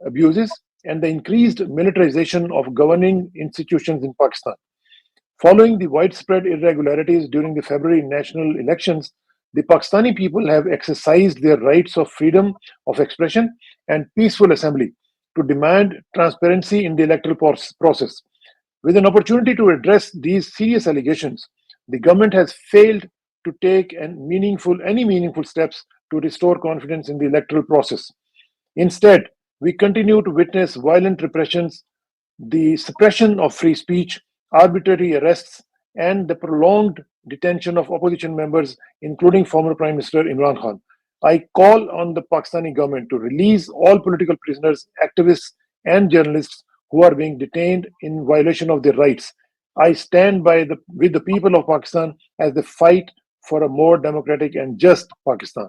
abuses and the increased militarization of governing institutions in Pakistan. Following the widespread irregularities during the February national elections, the Pakistani people have exercised their rights of freedom of expression and peaceful assembly to demand transparency in the electoral process. With an opportunity to address these serious allegations, the government has failed to take any meaningful steps to restore confidence in the electoral process. Instead, we continue to witness violent repressions, the suppression of free speech, arbitrary arrests, and the prolonged detention of opposition members, including former Prime Minister Imran Khan. I call on the Pakistani government to release all political prisoners, activists, and journalists who are being detained in violation of their rights. I stand with the people of Pakistan as they fight for a more democratic and just Pakistan.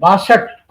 62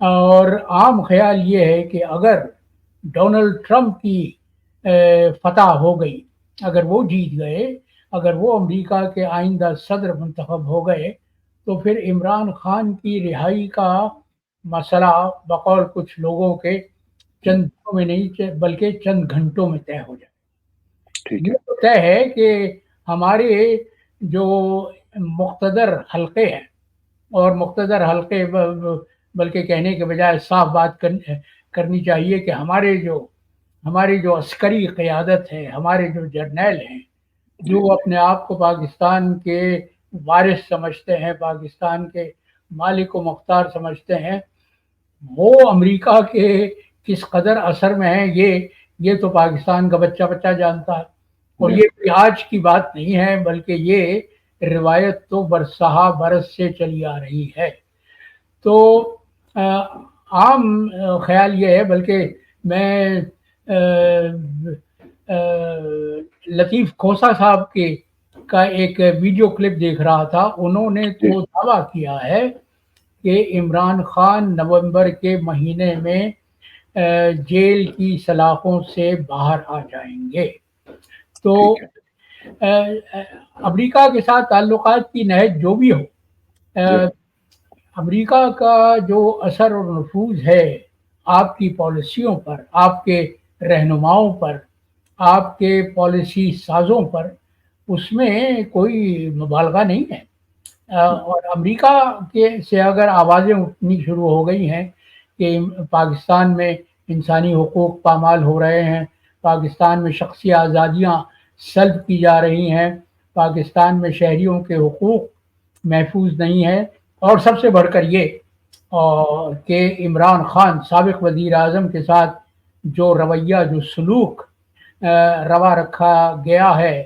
اور عام خیال یہ ہے کہ اگر Donald Trump کی فتح ہو گئی، اگر وہ جیت گئے، اگر وہ امریکہ کے آئندہ صدر منتخب ہو گئے، تو پھر عمران خان کی رہائی کا مسئلہ بقول کچھ لوگوں کے چند دنوں میں نہیں بلکہ چند گھنٹوں میں طے ہو جائے۔ ٹھیک ہے، یہ تو طے ہے کہ ہمارے جو مقتدر حلقے ہیں، اور مقتدر حلقے بلکہ کہنے کے بجائے صاف بات کرنی چاہیے کہ ہماری جو عسکری قیادت ہے، ہمارے جو جرنیل ہیں، جو اپنے آپ کو پاکستان کے وارث سمجھتے ہیں، پاکستان کے مالک و مختار سمجھتے ہیں، وہ امریکہ کے کس قدر اثر میں ہیں یہ تو پاکستان کا بچہ بچہ جانتا ہے۔ اور یہ کوئی آج کی بات نہیں ہے، بلکہ یہ روایت تو برسہ برس سے چلی آ رہی ہے۔ تو عام خیال یہ ہے، بلکہ میں لطیف کھوسہ صاحب کا ایک ویڈیو کلپ دیکھ رہا تھا، انہوں نے تو دعویٰ کیا ہے کہ عمران خان نومبر کے مہینے میں جیل کی سلاخوں سے باہر آ جائیں گے۔ تو امریکہ کے ساتھ تعلقات کی نہج جو بھی ہو، امریکہ کا جو اثر اور نفوذ ہے آپ کی پالیسیوں پر، آپ کے رہنماؤں پر، آپ کے پالیسی سازوں پر، اس میں کوئی مبالغہ نہیں ہے۔ اور امریکہ سے اگر آوازیں اٹھنی شروع ہو گئی ہیں کہ پاکستان میں انسانی حقوق پامال ہو رہے ہیں، پاکستان میں شخصی آزادیاں سلب کی جا رہی ہیں، پاکستان میں شہریوں کے حقوق محفوظ نہیں ہیں، اور سب سے بڑھ کر یہ کہ عمران خان سابق وزیر اعظم کے ساتھ جو رویہ، جو سلوک روا رکھا گیا ہے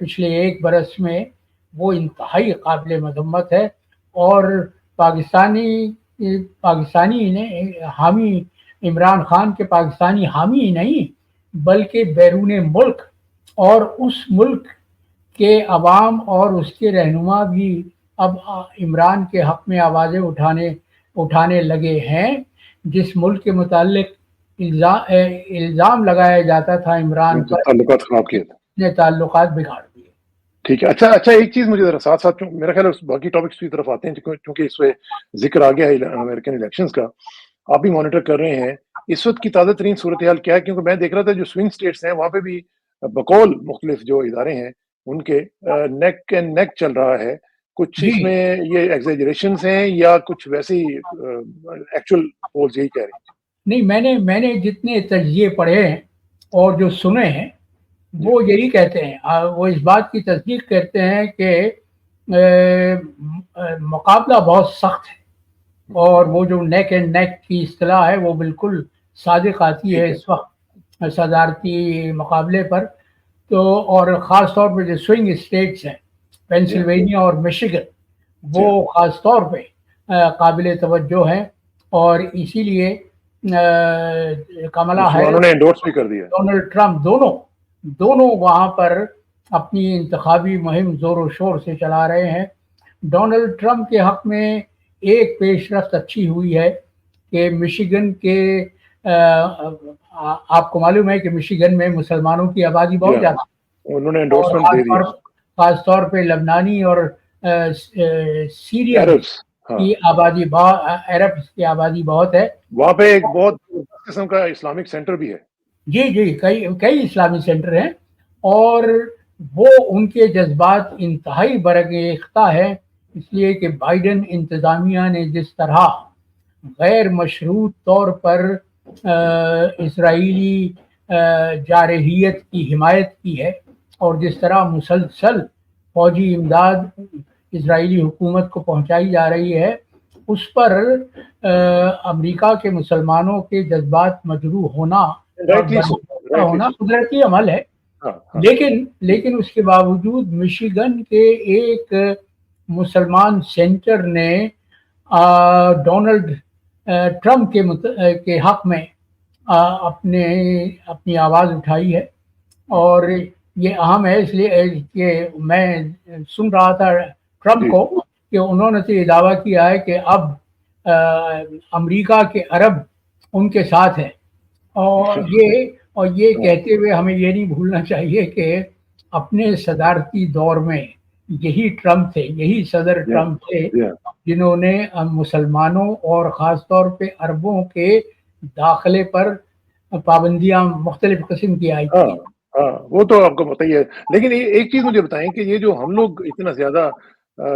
پچھلے ایک برس میں، وہ انتہائی قابل مذمت ہے۔ اور پاکستانی نے حامی عمران خان کے پاکستانی حامی ہی نہیں، بلکہ بیرون ملک اور اس ملک کے عوام اور اس کے رہنما بھی اب عمران کے حق میں آوازیں اٹھانے لگے ہیں۔ جس ملک کے متعلق الزام لگایا جاتا تھا عمران پر، تعلقات خراب کیے نے تعلقات بگاڑ دیے۔ ٹھیک ہے، اچھا ایک چیز مجھے ذرا ساتھ ساتھ، میرا خیال ہے باقی ٹاپکس کی طرف آتے ہیں کیونکہ اس پہ ذکر آ گیا ہے امریکن الیکشنز کا، آپ بھی مانیٹر کر رہے ہیں اس وقت کی تازہ ترین صورتحال کیا ہے؟ کیونکہ میں دیکھ رہا تھا جو سوئنگ اسٹیٹس ہیں وہاں پہ بھی بقول مختلف جو ادارے ہیں ان کے نیک اینڈ نیک چل رہا ہے، کچھ اس میں یہ ایگزیجریشنز ہیں یا کچھ ویسے ہی ایکچوئل پولز یہی کہہ رہے ہیں؟ نہیں، میں نے جتنے تجزیے پڑھے ہیں اور جو سنے ہیں وہ یہی کہتے ہیں، وہ اس بات کی تصدیق کرتے ہیں کہ مقابلہ بہت سخت ہے، اور وہ جو نیک اینڈ نیک کی اصطلاح ہے وہ بالکل صادق آتی ہے اس وقت صدارتی مقابلے پر۔ تو اور خاص طور پہ جو سوئنگ اسٹیٹس ہیں پینسلوینیا اور میشیگن، وہ خاص طور پہ قابل توجہ ہیں، اور اسی لیے کملا ہیرس نے انڈورس بھی کر دیا، ڈونلڈ ٹرمپ دونوں وہاں پر اپنی انتخابی مہم زور و شور سے چلا رہے ہیں۔ ڈونلڈ ٹرمپ کے حق میں ایک پیش رفت اچھی ہوئی ہے کہ مشیگن کے آپ کو معلوم ہے کہ مشیگن میں مسلمانوں کی آبادی بہت زیادہ ہے، انہوں نے انڈورسمنٹ دے دیا، خاص طور پہ لبنانی اور سیرین کی آبادی، عرب کی آبادی بہت ہے وہاں پہ، ایک بہت قسم کا اسلامک سینٹر بھی ہے۔ جی کئی اسلامی سینٹر ہیں، اور وہ ان کے جذبات انتہائی برانگیختہ ہے، اس لیے کہ بائیڈن انتظامیہ نے جس طرح غیر مشروط طور پر اسرائیلی جارحیت کی حمایت کی ہے، اور جس طرح مسلسل فوجی امداد اسرائیلی حکومت کو پہنچائی جا رہی ہے، اس پر امریکہ کے مسلمانوں کے جذبات مجروح ہونا قدرتی عمل ہے۔ لیکن اس کے باوجود مشیگن کے ایک مسلمان سینٹر نے ڈونلڈ ٹرمپ کے حق میں اپنی آواز اٹھائی ہے، اور یہ اہم ہے اس لیے کہ میں سن رہا تھا ٹرمپ کو کہ انہوں نے تو یہ دعویٰ کیا ہے کہ اب امریکہ کے عرب ان کے ساتھ ہیں، اور یہ کہتے ہوئے ہمیں یہ نہیں بھولنا چاہیے کہ اپنے صدارتی دور میں یہی ٹرمپ تھے، یہی صدر ٹرمپ تھے جنہوں نے مسلمانوں اور خاص طور پہ عربوں کے داخلے پر پابندیاں مختلف قسم کی آئی تھی۔ ہاں وہ تو آپ کو پتہ ہی ہے، لیکن ایک چیز مجھے بتائیں کہ یہ جو ہم لوگ اتنا زیادہ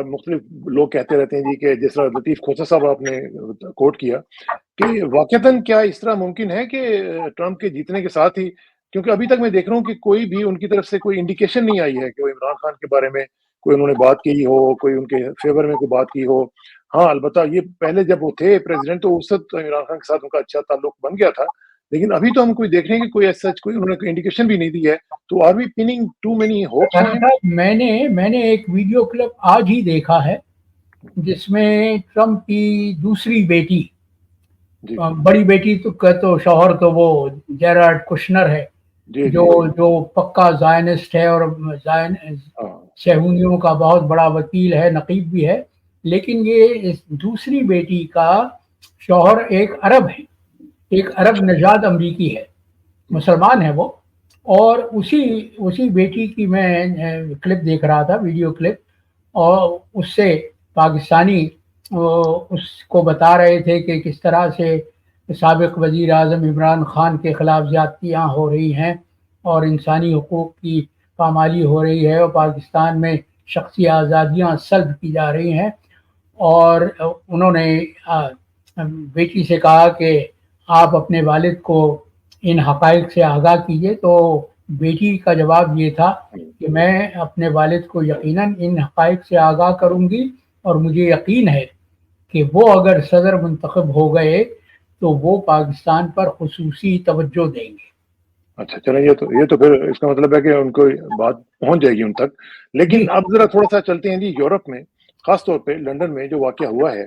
مختلف لوگ کہتے رہتے ہیں جی کہ جس طرح لطیف کھوسہ صاحب آپ نے کوٹ کیا کہ واقعتاً کیا اس طرح ممکن ہے کہ ٹرمپ کے جیتنے کے ساتھ ہی، کیونکہ ابھی تک میں دیکھ رہا ہوں کہ کوئی بھی ان کی طرف سے کوئی انڈیکیشن نہیں آئی ہے کہ وہ عمران خان کے بارے میں کوئی انہوں نے بات کی ہو، کوئی ان کے فیور میں کوئی بات کی ہو۔ ہاں البتہ یہ پہلے جب وہ تھے پریزیڈنٹ تو اس وقت عمران خان کے ساتھ ان کا اچھا تعلق بن گیا تھا، لیکن ابھی تو ہم کوئی دیکھ رہے ہیں کہ کوئی ایسا کوئی انہوں نے کوئی انڈیکیشن بھی نہیں دی ہے، تو are we pinning too many hopes on ہم؟ میں نے ایک ویڈیو کلپ آج ہی دیکھا ہے جس میں ٹرمپ کی دوسری بیٹی، بڑی بیٹی تو شوہر تو وہ جیرارڈ کشنر ہے جو پکا زائنسٹ ہے اور صہیونیوں کا بہت بڑا وکیل ہے، نقیب بھی ہے، لیکن یہ دوسری بیٹی کا شوہر ایک عرب ہے، ایک عرب نژاد امریکی ہے، مسلمان ہے وہ، اور اسی بیٹی کی میں کلپ دیکھ رہا تھا، ویڈیو کلپ، اور اس سے پاکستانی اس کو بتا رہے تھے کہ کس طرح سے سابق وزیر اعظم عمران خان کے خلاف زیادتیاں ہو رہی ہیں اور انسانی حقوق کی پامالی ہو رہی ہے اور پاکستان میں شخصی آزادیاں سلب کی جا رہی ہیں، اور انہوں نے بیٹی سے کہا کہ آپ اپنے والد کو ان حقائق سے آگاہ کیجئے، تو بیٹی کا جواب یہ تھا کہ میں اپنے والد کو یقیناً ان حقائق سے آگاہ کروں گی، اور مجھے یقین ہے کہ وہ اگر صدر منتخب ہو گئے تو وہ پاکستان پر خصوصی توجہ دیں گے۔ اچھا چلیں، یہ تو پھر اس کا مطلب ہے کہ ان کو بات پہنچ جائے گی ان تک، لیکن اب ذرا تھوڑا سا چلتے ہیں جی یورپ میں، خاص طور پہ لندن میں جو واقعہ ہوا ہے،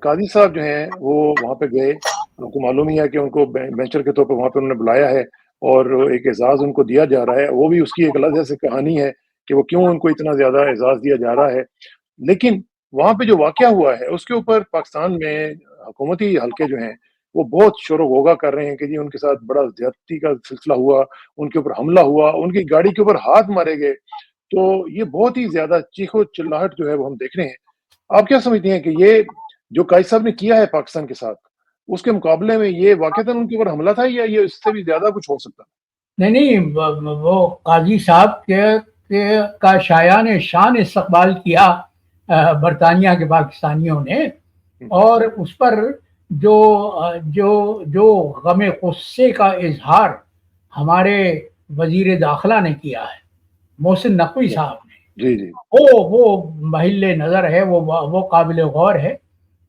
قاضی صاحب جو ہیں وہ وہاں پہ گئے، ان کو معلوم ہی ہے کہ ان کو بینچر کے طور پہ وہاں پہ انہوں نے بلایا ہے اور ایک اعزاز ان کو دیا جا رہا ہے، وہ بھی اس کی ایک الگ جیسے کہانی ہے کہ وہ کیوں ان کو اتنا زیادہ اعزاز دیا جا رہا ہے، لیکن وہاں پہ جو واقعہ ہوا ہے اس کے اوپر پاکستان میں حکومتی حلقے جو ہیں وہ بہت شور و غوغا کر رہے ہیں کہ جی ان کے ساتھ بڑا زیادتی کا سلسلہ ہوا، ان کے اوپر حملہ ہوا، ان کی گاڑی کے اوپر ہاتھ مارے گئے، تو یہ بہت ہی زیادہ چیخ و چلاہٹ جو ہے وہ ہم دیکھ رہے ہیں۔ آپ کیا سمجھتے ہیں کہ یہ جو قائد صاحب نے کیا ہے پاکستان کے ساتھ، اس کے مقابلے میں یہ واقعتاً ان کے اوپر حملہ تھا یا یہ اس سے بھی زیادہ کچھ ہو سکتا؟ نہیں، وہ قاضی صاحب کا شایان شان استقبال کیا برطانیہ کے پاکستانیوں نے، اور اس پر جو غم غصے کا اظہار ہمارے وزیر داخلہ نے کیا ہے، محسن نقوی صاحب نے، جی وہ محل نظر ہے، وہ قابل غور ہے،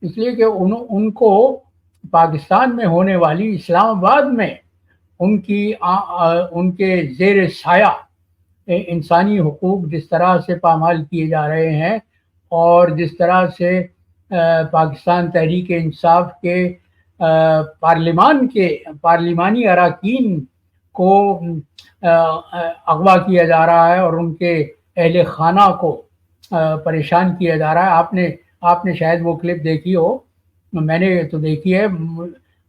اس لیے کہ ان کو پاکستان میں ہونے والی، اسلام آباد میں ان کے زیر سایہ انسانی حقوق جس طرح سے پامال کیے جا رہے ہیں، اور جس طرح سے پاکستان تحریک انصاف کے پارلیمانی اراکین کو اغوا کیا جا رہا ہے اور ان کے اہل خانہ کو پریشان کیا جا رہا ہے۔ آپ نے شاید وہ کلپ دیکھی ہو، میں نے تو دیکھی ہے،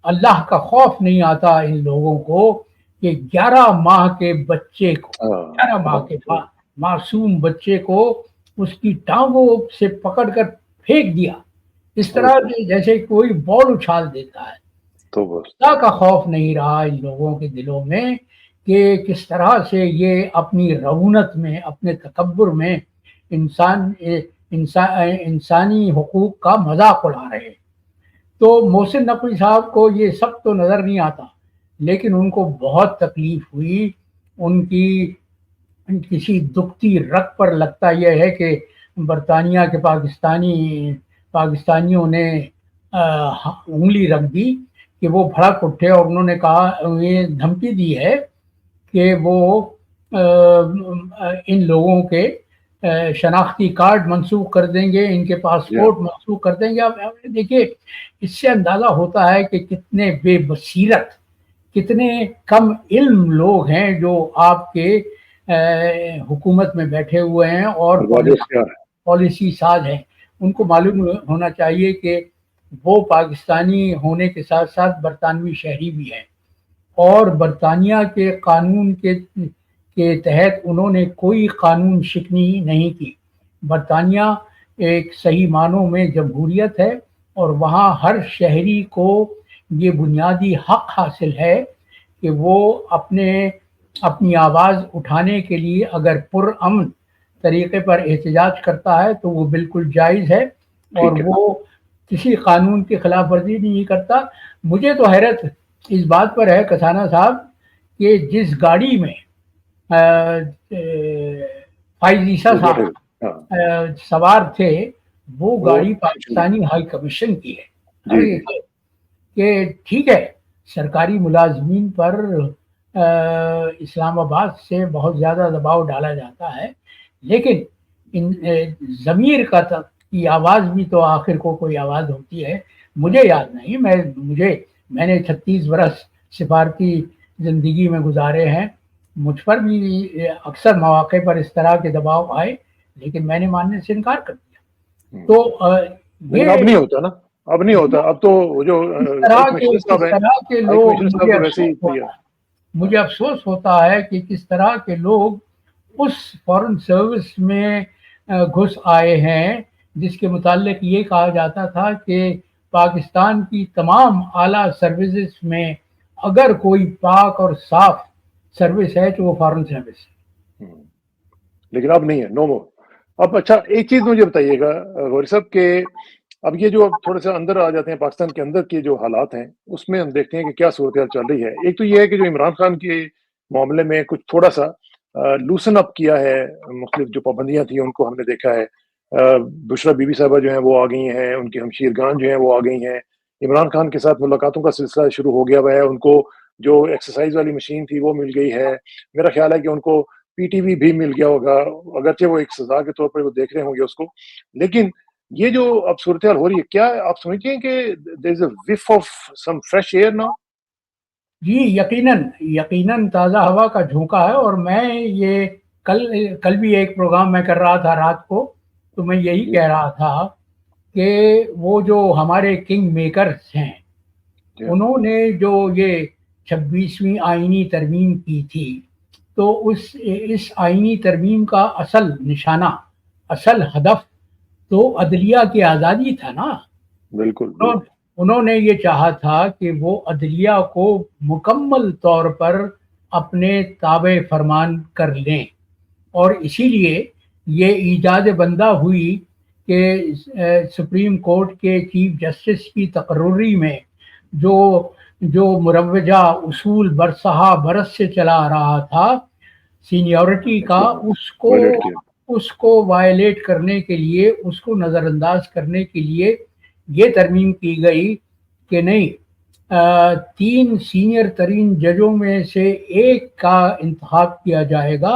اللہ کا خوف نہیں آتا ان لوگوں کو کہ 11 ماہ کے بچے کو، 11 ماہ کے معصوم بچے کو اس کی ٹانگوں سے پکڑ کر پھینک دیا، اس طرح جیسے کوئی بال اچھال دیتا ہے۔ اللہ کا خوف نہیں رہا ان لوگوں کے دلوں میں کہ کس طرح سے یہ اپنی رعونت میں، اپنے تکبر میں انسانی حقوق کا مذاق اڑا رہے ہیں۔ تو محسن نقوی صاحب کو یہ سب تو نظر نہیں آتا، لیکن ان کو بہت تکلیف ہوئی، ان کی کسی دکھتی رگ پر لگتا یہ ہے کہ برطانیہ کے پاکستانیوں نے انگلی رکھ دی کہ وہ بھڑک اٹھے، اور انہوں نے کہا، یہ دھمکی دی ہے کہ وہ ان لوگوں کے شناختی کارڈ منسوخ کر دیں گے، ان کے پاسپورٹ منسوخ کر دیں گے۔ اب دیکھیے، اس سے اندازہ ہوتا ہے کہ کتنے بے بصیرت، کتنے کم علم لوگ ہیں جو آپ کے حکومت میں بیٹھے ہوئے ہیں اور پالیسی ساز ہیں۔ ان کو معلوم ہونا چاہیے کہ وہ پاکستانی ہونے کے ساتھ ساتھ برطانوی شہری بھی ہیں، اور برطانیہ کے قانون کے تحت انہوں نے کوئی قانون شکنی نہیں کی۔ برطانیہ ایک صحیح معنوں میں جمہوریت ہے، اور وہاں ہر شہری کو یہ بنیادی حق حاصل ہے کہ وہ اپنی آواز اٹھانے کے لیے اگر پرامن طریقے پر احتجاج کرتا ہے تو وہ بالکل جائز ہے، اور وہ کسی قانون کی خلاف ورزی نہیں کرتا۔ مجھے تو حیرت اس بات پر ہے کسانہ صاحب کہ جس گاڑی میں فائز عیسیٰ صاحب سوار تھے وہ گاڑی پاکستانی ہائی کمیشن کی ہے، کہ ٹھیک ہے سرکاری ملازمین پر اسلام آباد سے بہت زیادہ دباؤ ڈالا جاتا ہے، لیکن ضمیر کی آواز بھی تو آخر کو کوئی آواز ہوتی ہے۔ مجھے یاد نہیں، میں نے 36 برس سفارتی زندگی میں گزارے ہیں، مجھ پر بھی اکثر مواقع پر اس طرح کے دباؤ آئے، لیکن میں نے ماننے سے انکار کر دیا۔ تو یہ اب نہیں ہوتا نا، اب نہیں ہوتا، اب تو جو اس طرح کے لوگ، مجھے افسوس ہوتا ہے کہ کس طرح کے لوگ اس فورن سروس میں گھس آئے ہیں جس کے متعلق یہ کہا جاتا تھا کہ پاکستان کی تمام اعلیٰ سروسز میں اگر کوئی پاک اور صاف سروس ہے تو وہ فارن سروس ہے، لیکن اب نہیں ہے، نو مور۔ اب اچھا ایک چیز مجھے بتائیے گا غوری صاحب کہ اب یہ جو اب تھوڑے سے اندر آ جاتے ہیں پاکستان کے اندر کے جو حالات ہیں اس میں ہم دیکھتے ہیں کہ کیا صورتحال چل رہی ہے۔ ایک تو یہ ہے کہ جو عمران خان کے معاملے میں کچھ تھوڑا سا لوسن اپ کیا ہے، مختلف جو پابندیاں تھیں ان کو ہم نے دیکھا ہے۔ بشرا بی بی صاحبہ جو ہیں وہ آ گئی ہیں، ان کی ہمشیر گان جو ہیں وہ آ گئی ہیں، عمران خان کے ساتھ ملاقاتوں کا سلسلہ شروع ہو گیا ہوا ہے، ان کو جو ایکسرسائز والی مشین تھی وہ مل گئی ہے، میرا خیال ہے کہ ان کو پی ٹی وی بھی مل گیا ہوگا، اگرچہ وہ ایک سزا کے طور پر وہ دیکھ رہے ہوں گے اس کو، لیکن یہ جو اب صورتحال ہو رہی ہے کیا آپ سمجھتے ہیں کہ there is a whiff of some fresh air now؟ جی یقیناً تازہ ہوا کا جھونکا ہے، اور میں یہ کل بھی ایک پروگرام میں کر رہا تھا رات کو، تو میں یہی کہہ رہا تھا کہ وہ جو ہمارے کنگ میکرز ہیں انہوں نے جو یہ 26ویں آئینی ترمیم کی تھی، تو اس آئینی ترمیم کا اصل نشانہ، اصل ہدف تو عدلیہ کی آزادی تھا نا۔ بالکل انہوں نے یہ چاہا تھا کہ وہ عدلیہ کو مکمل طور پر اپنے تابع فرمان کر لیں، اور اسی لیے یہ ایجاد بندہ ہوئی کہ سپریم کورٹ کے چیف جسٹس کی تقرری میں جو مروجہ اصول برسہ برس سے چلا آ رہا تھا سینیورٹی کا، اس کو وائلیٹ کرنے کے لیے، اس کو نظر انداز کرنے کے لیے یہ ترمیم کی گئی کہ نہیں، 3 سینئر ترین ججوں میں سے ایک کا انتخاب کیا جائے گا،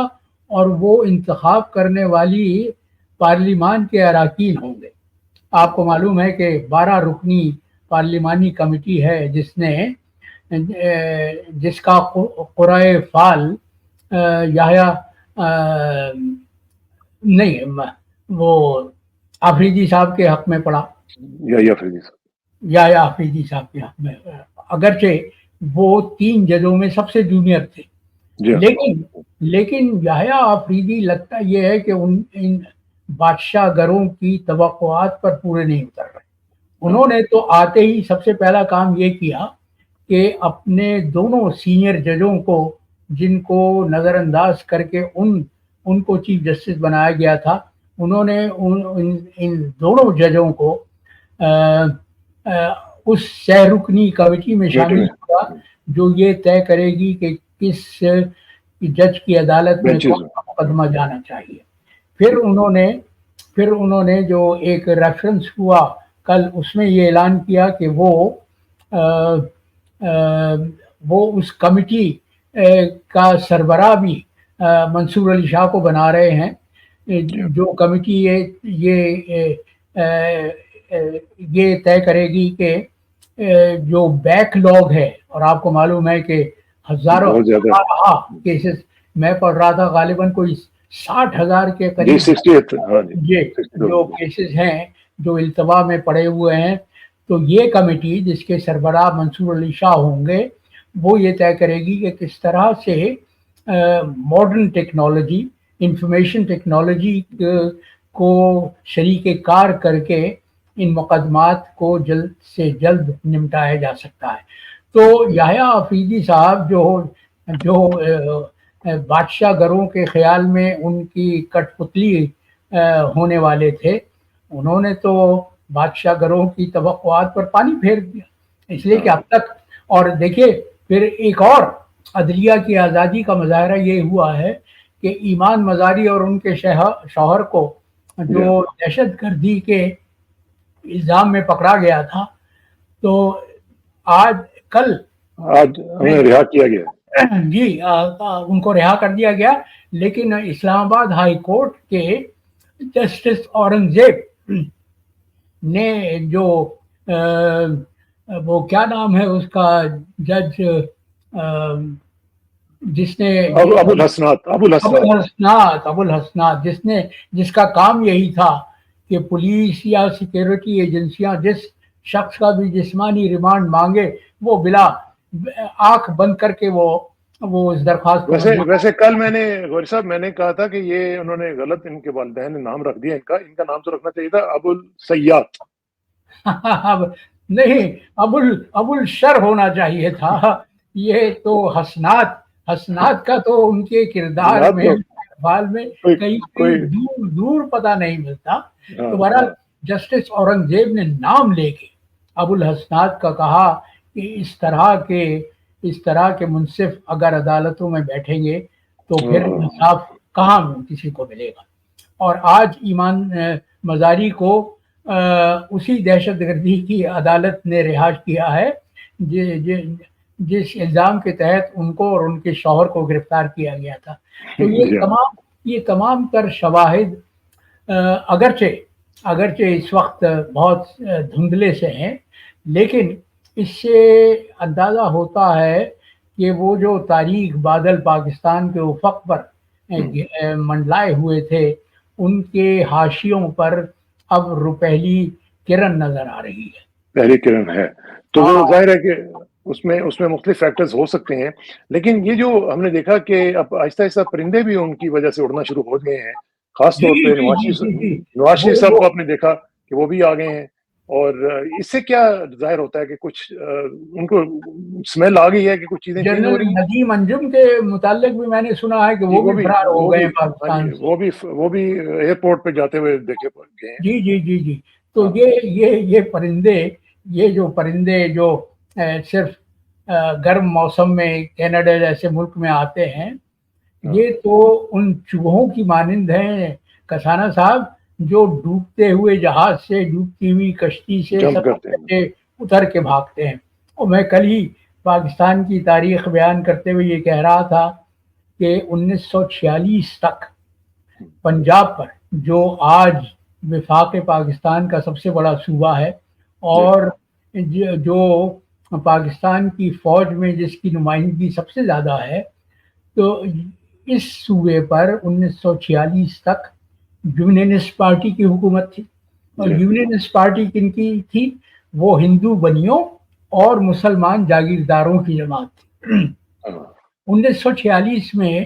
اور وہ انتخاب کرنے والی پارلیمان کے اراکین ہوں گے۔ آپ کو معلوم ہے کہ 12 رکنی پارلیمانی کمیٹی ہے جس کا قرائے فعال وہ آفریدی صاحب کے حق میں پڑا، یا آفریدی صاحب کے حق میں، اگرچہ وہ 3 ججوں میں سب سے جونیئر تھے، لیکن یحییٰ آفریدی لگتا یہ ہے کہ ان بادشاہ گروں کی توقعات پر پورے نہیں اتر رہے۔ انہوں نے تو آتے ہی سب سے پہلا کام یہ کیا کہ اپنے دونوں سینئر ججوں کو، جن کو نظر انداز کر کے ان کو چیف جسٹس بنایا گیا تھا، انہوں نے ان دونوں ججوں کو اس 6 رکنی کمیٹی میں شامل کیا جو یہ طے کرے گی کہ کس جج کی عدالت میں کون سا مقدمہ جانا چاہیے۔ پھر انہوں نے جو ایک ریفرنس ہوا کل، اس میں یہ اعلان کیا کہ وہ اس کمیٹی کا سربراہ بھی منصور علی شاہ کو بنا رہے ہیں، جو کمیٹی یہ طے کرے گی کہ جو بیک لاگ ہے، اور آپ کو معلوم ہے کہ ہزاروں کیسز میں پڑھ رہا تھا، غالباً کوئی 60,000 کے قریب جو کیسز ہیں جو التوا میں پڑے ہوئے ہیں، تو یہ کمیٹی جس کے سربراہ منصور علی شاہ ہوں گے وہ یہ طے کرے گی کہ کس طرح سے ماڈرن ٹیکنالوجی انفارمیشن ٹیکنالوجی کو شریک کار کر کے ان مقدمات کو جلد سے جلد نمٹایا جا سکتا ہے. تو یحییٰ آفریدی صاحب جو بادشاہ گروں کے خیال میں ان کی کٹ پتلی ہونے والے تھے, انہوں نے تو بادشاہ گروں کی توقعات پر پانی پھیر دیا, اس لیے کہ اب تک. اور دیکھیے پھر ایک اور عدلیہ کی آزادی کا مظاہرہ یہ ہوا ہے کہ ایمان مزاری اور ان کے شوہر کو جو دہشت گردی کے الزام میں پکڑا گیا تھا, تو کل انہیں رہا کیا گیا. جی ان کو رہا کر دیا گیا, لیکن اسلام آباد ہائی کورٹ کے جسٹس اورنگزیب نے جو وہ کیا نام ہے اس کا جج جس نے ابو الحسنات جس کا کام یہی تھا کہ پولیس یا سیکیورٹی ایجنسیاں جس شخص کا بھی جسمانی ریمانڈ مانگے وہ بلا آنکھ بند کر کے وہ اس درخواست. ویسے کل میں نے غوری صاحب میں نے کہا تھا کہ یہ انہوں نے غلط ان کے والدین نے نام رکھ دیا, ان کا نام تو رکھنا چاہیے تھا ابو السیات. نہیں, ابو الشر ہونا چاہیے تھا. یہ تو حسنات کا تو ان کے کردار میں بال میں کہیں دور پتہ نہیں ملتا. تو بہرحال جسٹس اورنگزیب نے نام لے کے ابو الحسنات کا کہا کہ اس طرح کے منصف اگر عدالتوں میں بیٹھیں گے تو پھر انصاف کہاں کسی کو ملے گا. اور آج ایمان مزاری کو اسی دہشت گردی کی عدالت نے رہا کیا ہے جس الزام کے تحت ان کو اور ان کے شوہر کو گرفتار کیا گیا تھا. تو یہ تمام تر شواہد اگرچہ اس وقت بہت دھندلے سے ہیں, لیکن اس سے اندازہ ہوتا ہے کہ وہ جو تاریخ بادل پاکستان کے افق پر منڈلائے ہوئے تھے ان کے حاشیوں پر اب روپہلی کرن نظر آ رہی ہے. پہلی کرن ہے تو وہ ظاہر ہے کہ اس میں مختلف فیکٹرز ہو سکتے ہیں, لیکن یہ جو ہم نے دیکھا کہ اب آہستہ آہستہ پرندے بھی ان کی وجہ سے اڑنا شروع ہو گئے ہیں, خاص طور پہ نواز شریف صاحب کو آپ نے دیکھا کہ وہ بھی آ گئے ہیں, اور اس سے کیا ظاہر ہوتا ہے کہ کچھ ان کو اسمیل آ گئی ہے کہ کچھ چیزیں چینج ہو رہی ہیں. ندیم انجم کے متعلق بھی میں نے سنا ہے کہ وہ بھی فرار ہو گئے پاکستان سے. وہ بھی ایئرپورٹ پہ جاتے ہوئے دیکھے گئے ہیں. جی تو یہ جو پرندے جو صرف گرم موسم میں کینیڈا جیسے ملک میں آتے ہیں, یہ تو ان چوہوں کی مانند ہیں کسانہ صاحب جو ڈوبتے ہوئے جہاز سے, ڈوبتی ہوئی کشتی سے اتر کے بھاگتے ہیں. اور میں کل ہی پاکستان کی تاریخ بیان کرتے ہوئے یہ کہہ رہا تھا کہ 1946 تک پنجاب پر, جو آج وفاق پاکستان کا سب سے بڑا صوبہ ہے اور جو پاکستان کی فوج میں جس کی نمائندگی سب سے زیادہ ہے, تو اس صوبے پر 1946 تک یونینسٹ پارٹی کی حکومت تھی. اور یونینسٹ پارٹی کن کی تھی؟ وہ ہندو بنیوں اور مسلمان جاگیرداروں کی جماعت تھی. 1946 میں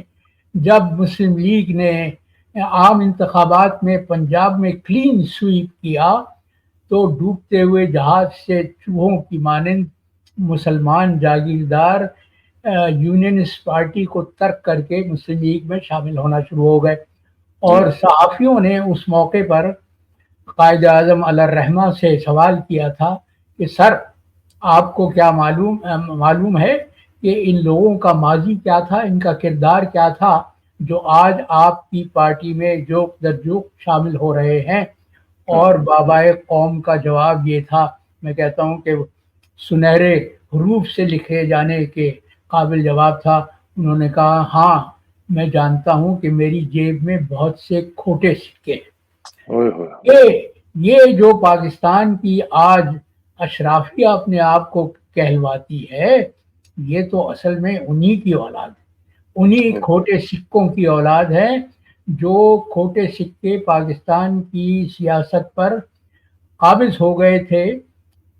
جب مسلم لیگ نے عام انتخابات میں پنجاب میں کلین سویپ کیا تو ڈوبتے ہوئے جہاز سے چوہوں کی مانند مسلمان جاگیردار یونینسٹ پارٹی کو ترک کر کے مسلم لیگ میں شامل ہونا شروع ہو گئے. اور صحافیوں نے اس موقع پر قائد اعظم علی الرحمہ سے سوال کیا تھا کہ سر آپ کو کیا معلوم ہے کہ ان لوگوں کا ماضی کیا تھا, ان کا کردار کیا تھا جو آج آپ کی پارٹی میں جوک در جوک شامل ہو رہے ہیں. اور بابائے قوم کا جواب یہ تھا, میں کہتا ہوں کہ سنہرے حروف سے لکھے جانے کے قابل جواب تھا. انہوں نے کہا ہاں میں جانتا ہوں کہ میری جیب میں بہت سے کھوٹے سکے ہیں. یہ جو پاکستان کی آج اشرافیہ اپنے آپ کو کہلواتی ہے, یہ تو اصل میں انہی کی اولاد ہے, انہی کھوٹے سکوں کی اولاد ہے جو کھوٹے سکے پاکستان کی سیاست پر قابض ہو گئے تھے